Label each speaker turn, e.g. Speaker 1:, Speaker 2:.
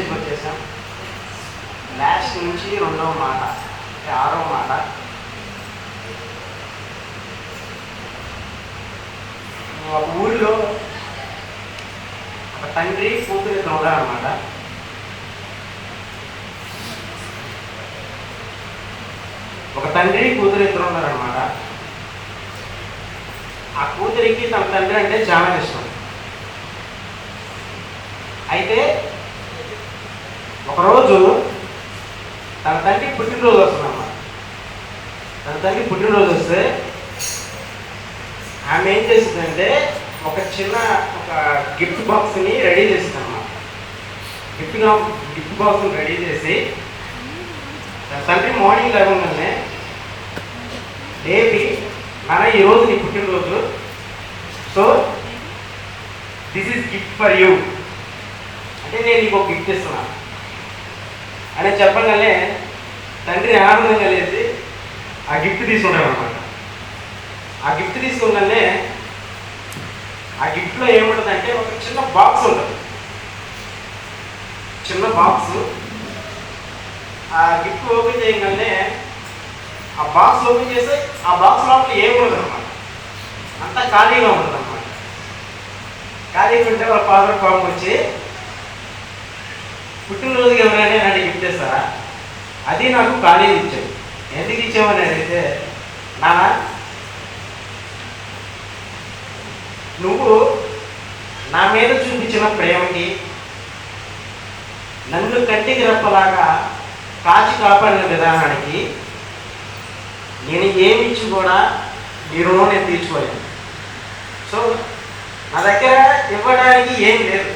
Speaker 1: స్టేజ్కి వచ్చేసాం. లాస్ట్ నుంచి 2వ మాట, 6వ మాట. ఒక ఊరిలో ఒక తండ్రి కూతురు ఇద్దరు ఉన్నారన్నమాట. ఒక తండ్రి కూతురు ఇద్దరు ఉన్నారన్నమాట. ఆ కూతురికి తన తండ్రి అంటే చాలా ఇష్టం. అయితే ఒకరోజు తన తండ్రి పుట్టినరోజు వస్తుందన్నమాట. తన తండ్రి పుట్టినరోజు వస్తే ఆమె ఏం చేస్తుందంటే ఒక గిఫ్ట్ బాక్స్ని రెడీ చేస్తుందన్నమాట. గిఫ్ట్ బాక్స్ని రెడీ చేసి తన తండ్రి మార్నింగ్ లేవగానే లేపి, నాన్న ఈరోజు నీ పుట్టినరోజు, so this is gift for you, అంటే నేను నీకు ఒక గిఫ్ట్ ఇస్తున్నాను అని చెప్పగానే తండ్రి ఆనందంగా లేచి ఆ గిఫ్ట్ తీసుకుంటాడు అనమాట. ఆ గిఫ్ట్ తీసుకున్నానే ఆ గిఫ్ట్లో ఏముంటుందంటే ఒక చిన్న బాక్స్ ఉంటుంది. చిన్న బాక్స్. ఆ గిఫ్ట్ ఓపెన్ చేయగానే ఆ బాక్స్ ఓపెన్ చేస్తే ఆ బాక్స్ లోపల ఏముండదు అనమాట. అంతా ఖాళీగా ఉంటుంది అనమాట. ఖాళీగా ఉంటే వాళ్ళ ఫాదర్ పాపం వచ్చి, పుట్టినరోజుకి ఎవరైనా నన్ను గిఫ్ట్ చేస్తారా, అది నాకు ఖాళీగా ఇచ్చాడు, ఎందుకు ఇచ్చామని అడిగితే, నాన్న నువ్వు నా మీద చూపించిన ప్రేమకి, నన్ను కంటికి రెప్పలాగా కాచి కాపాడిన విధానానికి నేను ఏమి ఇచ్చి కూడా నీ రుణం నేను తీర్చుకోలేను. సో నా దగ్గర ఇవ్వడానికి ఏం లేదు,